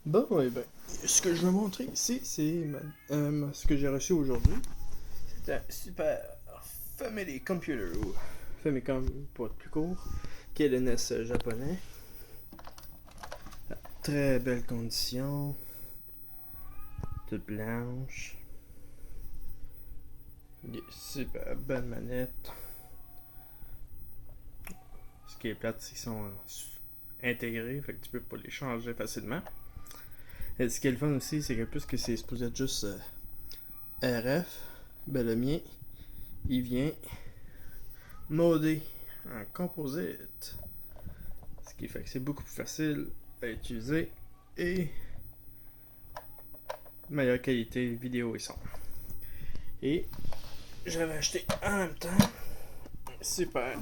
Bon, eh ben, ce que je vais montrer ici, c'est ce que j'ai reçu aujourd'hui. C'est un super Family Computer, ou Famicom pour être plus court, qui est le NES japonais. Très belle condition, toute blanche. Super belle manette. Ce qui est plate, c'est qu'ils sont intégrés, fait que tu peux pas les changer facilement. Et ce qui est le fun aussi, c'est que puisque c'est supposé être juste RF, ben le mien, il vient modé en composite. Ce qui fait que c'est beaucoup plus facile à utiliser et meilleure qualité vidéo et son. Et j'avais acheté en même temps super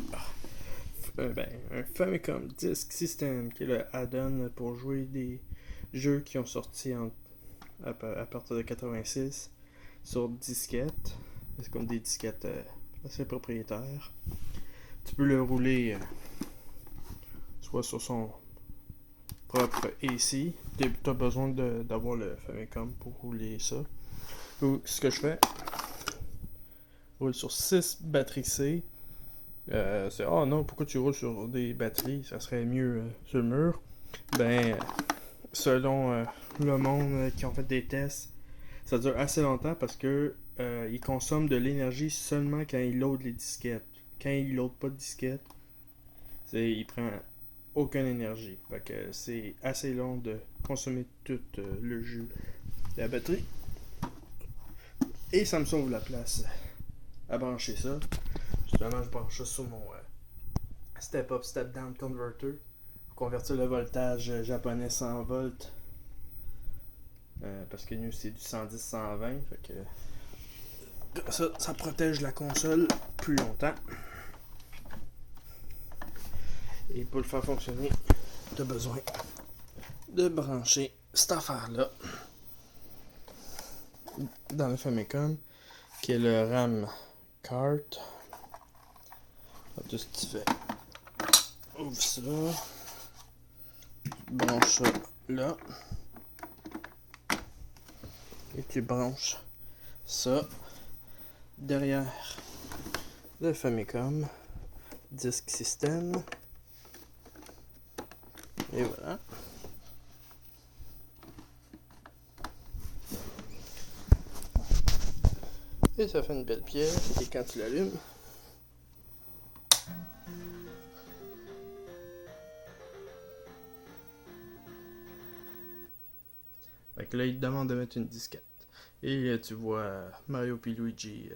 un Famicom Disk System qui est le add-on pour jouer des jeux qui ont sorti à partir de 86 sur disquette. C'est comme des disquettes assez propriétaires. Tu peux le rouler soit sur son propre AC. Tu as besoin d'avoir le Famicom pour rouler ça. Donc, ce que je fais, je roule sur 6 batteries C. C'est oh non, pourquoi tu roules sur des batteries? Ça serait mieux sur le mur. Ben, selon le monde qui ont fait des tests, ça dure assez longtemps parce que il consomme de l'énergie seulement quand il load les disquettes. Quand il load pas de disquettes, il prend aucune énergie. Fait que c'est assez long de consommer tout le jus de la batterie. Et ça me sauve la place à brancher ça. Justement, je branche ça sur mon step up, step down converter pour convertir le voltage japonais 100 volts. Parce que nous c'est du 110-120. Fait que ça protège la console plus longtemps. Et pour le faire fonctionner, tu as besoin de brancher cette affaire-là dans le Famicom, qui est le RAM card. Tout ce que tu fais, ouvre ça, branche ça là, et tu branches ça derrière le Famicom Disk System. Et voilà. Et ça fait une belle pièce. Et quand tu l'allumes, fait que là, il te demande de mettre une disquette. Et tu vois Mario et Luigi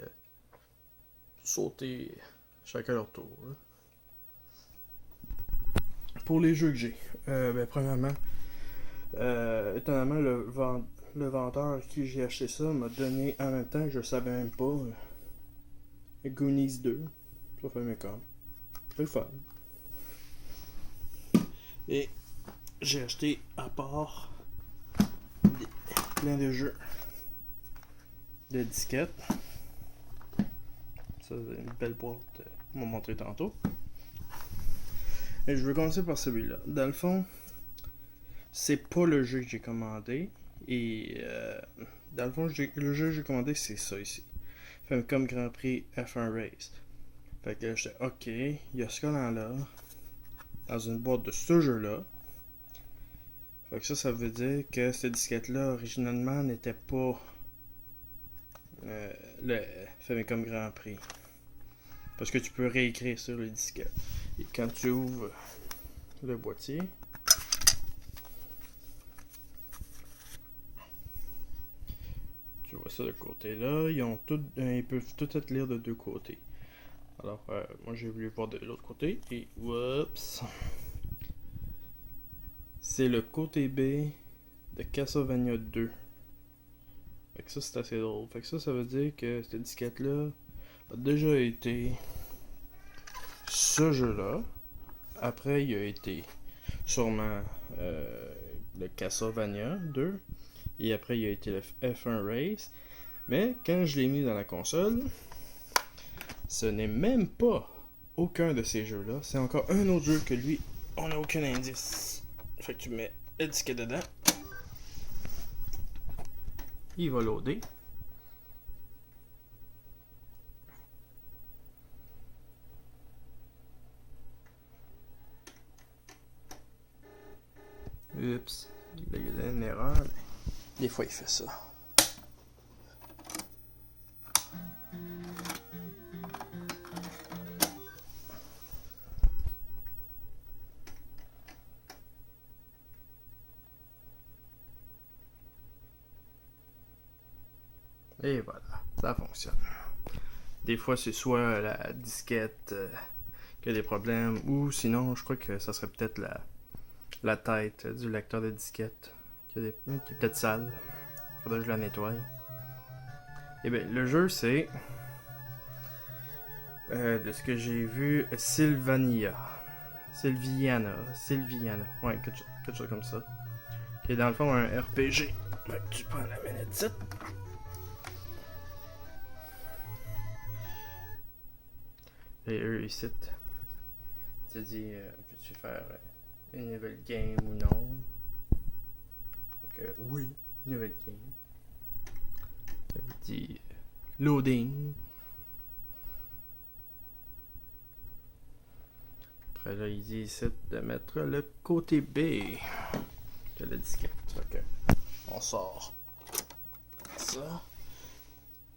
sauter chacun leur tour. Là. Pour les jeux que j'ai, premièrement, étonnamment, le vendeur à qui j'ai acheté ça m'a donné en même temps, je savais même pas, Goonies 2 sur Famicom. C'est le fun. Et j'ai acheté à part plein de jeux de disquettes. Ça, c'est une belle boîte qu'on m'a montré tantôt. Et je vais commencer par celui-là. Dans le fond, c'est pas le jeu que j'ai commandé. Et dans le fond, le jeu que j'ai commandé, c'est ça ici. Famicom Grand Prix F1 Race. Fait que j'étais ok, il y a ce collant-là dans une boîte de ce jeu-là. Fait que ça veut dire que cette disquette-là, originalement, n'était pas le Famicom Grand Prix. Parce que tu peux réécrire sur les disquettes. Et quand tu ouvres le boîtier, tu vois ça de côté-là. Ils peuvent tout être lire de deux côtés. Alors, moi j'ai voulu voir de l'autre côté. Et, whoops. C'est le côté B de Castlevania 2. Fait que ça, c'est assez drôle. Fait que ça veut dire que cette disquette-là a déjà été ce jeu-là. Après, il y a été sûrement le Castlevania 2. Et après, il y a été le F1 Race. Mais quand je l'ai mis dans la console, ce n'est même pas aucun de ces jeux-là. C'est encore un autre jeu que lui, on n'a aucun indice. Fait que tu mets le disquette dedans. Il va loader. Oups, là, il y a une erreur. Mais des fois, il fait ça. Et voilà, ça fonctionne. Des fois, c'est soit la disquette qui a des problèmes, ou sinon, je crois que ça serait peut-être la tête du lecteur de disquette qui est peut-être sale. Faudrait que je la nettoie. Et bien, le jeu, c'est, de ce que j'ai vu, Sylviana. Ouais, quelque chose comme ça. Qui est dans le fond un RPG. Ouais, tu prends la manette. Et eux, ici, tu dis, veux-tu faire une nouvelle game ou non? Donc, oui, nouvelle game. Ça dit loading. Après là, il dit ici de mettre le côté B de la disquette. Ok, on sort ça.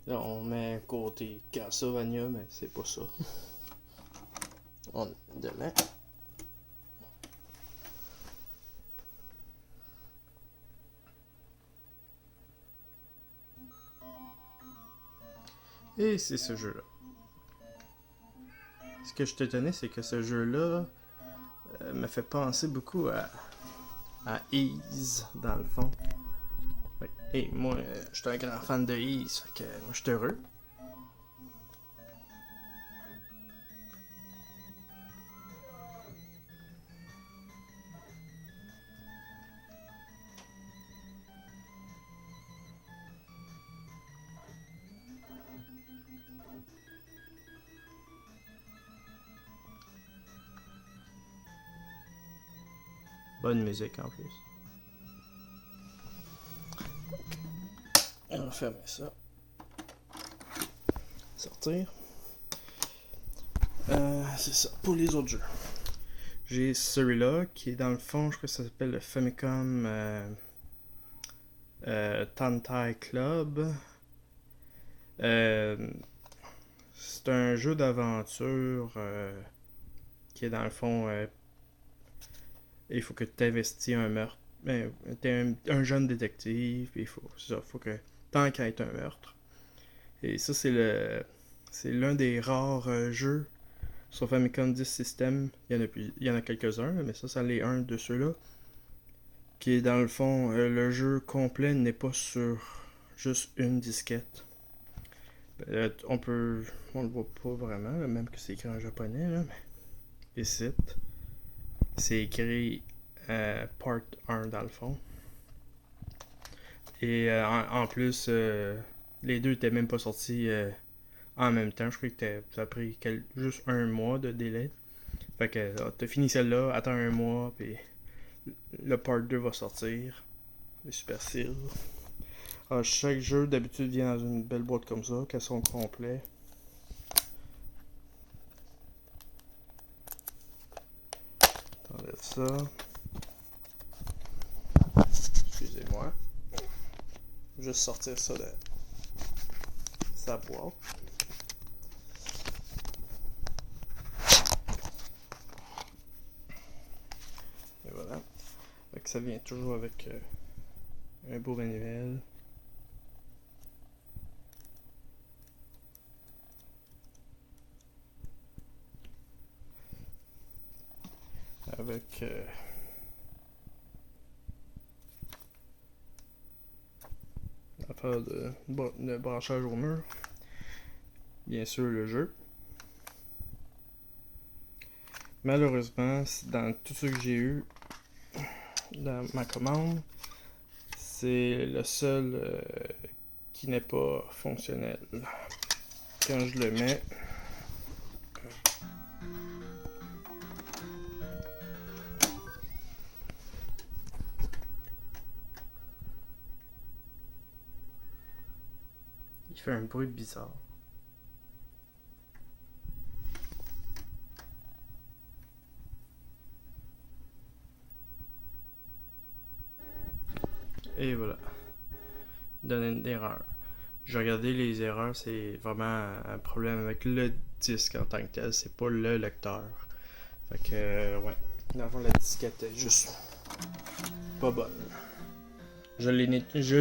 Là, on met côté Castlevania, mais c'est pas ça. On le met. Et c'est ce jeu-là. Ce que je te tenais, c'est que ce jeu-là me fait penser beaucoup à Ease, dans le fond. Et moi, je suis un grand fan de Ease, fait que moi, je suis heureux. Bonne musique en plus. On va fermer ça. Sortir. C'est ça. Pour les autres jeux. J'ai celui-là qui est dans le fond, je crois que ça s'appelle le Famicom Tantai Club. C'est un jeu d'aventure qui est dans le fond. Il faut que tu investis un meurtre. T'es un jeune détective, puis faut que t'enquêtes un meurtre. Et ça, c'est l'un des rares jeux sur Famicom 10 System. Il y en a quelques-uns, mais ça l'est un de ceux-là. Qui est dans le fond, le jeu complet n'est pas sur juste une disquette. On le voit pas vraiment, même que c'est écrit en japonais, là, mais ici, c'est écrit Part 1 dans le fond. Et en plus, les deux n'étaient même pas sortis en même temps. Je crois que ça a pris juste un mois de délai. Fait que t'as fini celle-là, attends un mois, puis le Part 2 va sortir. C'est super style. Chaque jeu d'habitude vient dans une belle boîte comme ça, qu'elles sont complets. T'enlèves ça. Excusez-moi. Juste sortir ça de sa boîte. Et voilà. Fait que ça vient toujours avec un beau manuel. Avec l'affaire de branchage au mur. Bien sûr, le jeu. Malheureusement, dans tout ce que j'ai eu dans ma commande, c'est le seul qui n'est pas fonctionnel. Quand je le mets, il fait un bruit bizarre. Et voilà. Donne une erreur. J'ai regardé les erreurs, c'est vraiment un problème avec le disque en tant que tel, c'est pas le lecteur. Fait que, ouais. Dans le fond, la disquette est juste pas bonne. Je l'ai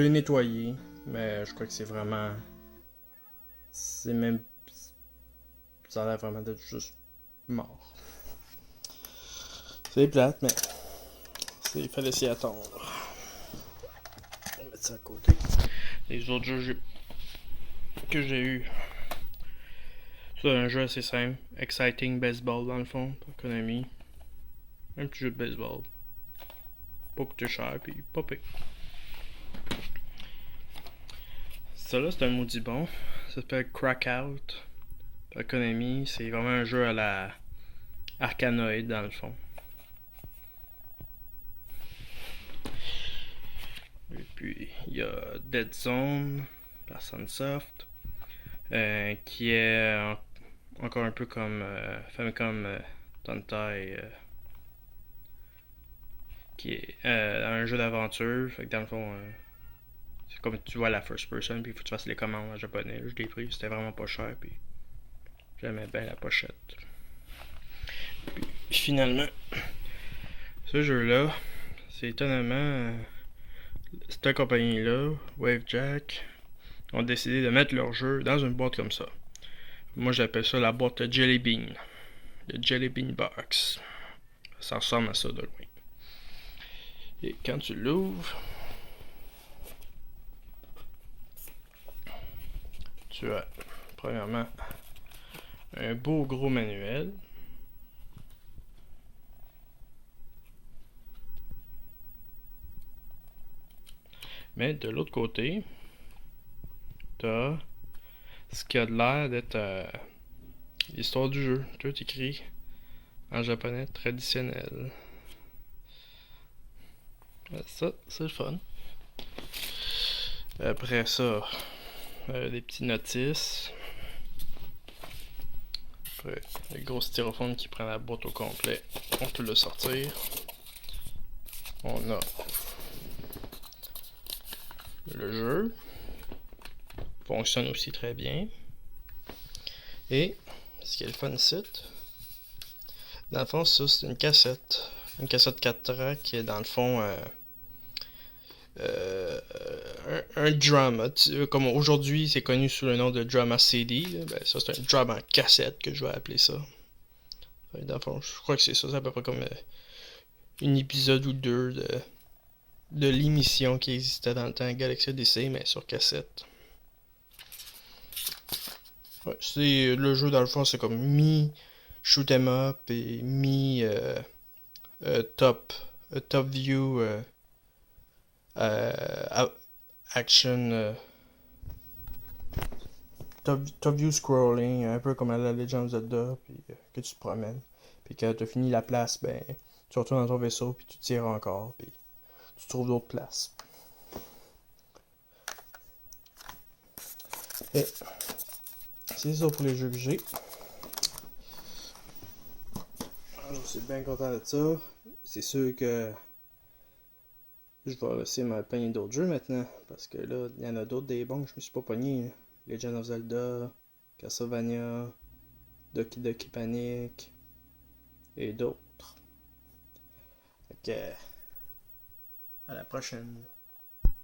nettoyé, mais je crois que c'est vraiment. C'est même. Ça a l'air vraiment d'être juste mort. C'est plate, mais. Il fallait s'y attendre. On va mettre ça à côté. Les autres jeux que j'ai eu. C'est un jeu assez simple. Exciting Baseball, dans le fond, pour Konami. Un petit jeu de baseball. Pas coûté cher, puis pas payé. Ça là, c'est un maudit bon. Ça s'appelle Crackout. Par Konami, c'est vraiment un jeu à la Arkanoid, dans le fond. Et puis, il y a Dead Zone par Sunsoft, qui est encore un peu comme Famicom Tontai, qui est un jeu d'aventure. Fait que dans le fond, c'est comme tu vois la first person, puis il faut que tu fasses les commandes en japonais. Je l'ai pris, c'était vraiment pas cher, puis j'aimais bien la pochette. Puis finalement, ce jeu-là, c'est étonnamment. Cette compagnie-là, Wavejack, ont décidé de mettre leur jeu dans une boîte comme ça. Moi, j'appelle ça la boîte Jelly Bean. Le Jelly Bean Box. Ça ressemble à ça de loin. Et quand tu l'ouvres, tu as, premièrement, un beau gros manuel. Mais de l'autre côté, tu as ce qui a de l'air d'être l'histoire du jeu. Tout est écrit en japonais traditionnel. Ça, c'est le fun. Après ça, des petits notices. Après, le gros styrofoam qui prend la boîte au complet. On peut le sortir. On a le jeu. Fonctionne aussi très bien. Et ce qui est le fun site, dans le fond, ça c'est une cassette. Une cassette 4 tracks qui est dans le fond un drama. Comme aujourd'hui c'est connu sous le nom de drama CD, ben, ça c'est un drama cassette que je vais appeler ça. Dans le fond, je crois que c'est ça, c'est à peu près comme un épisode ou deux de l'émission qui existait dans le temps Galaxy DC, mais sur cassette. Ouais, c'est le jeu dans le fond, c'est comme mi shoot 'em up et mi top view action top view scrolling, un peu comme à la Legend of Zelda, puis que tu te promènes. Puis quand tu as fini la place, ben tu retournes dans ton vaisseau, puis tu tires encore, puis tu trouves d'autres places. Et c'est ça pour les jeux que j'ai. Je suis bien content de ça. C'est sûr que je vais laisser me pogner d'autres jeux maintenant. Parce que là, il y en a d'autres des bons que je me suis pas pogné. Legend of Zelda, Castlevania, Doki Doki Panic et d'autres. Fait que, à la prochaine.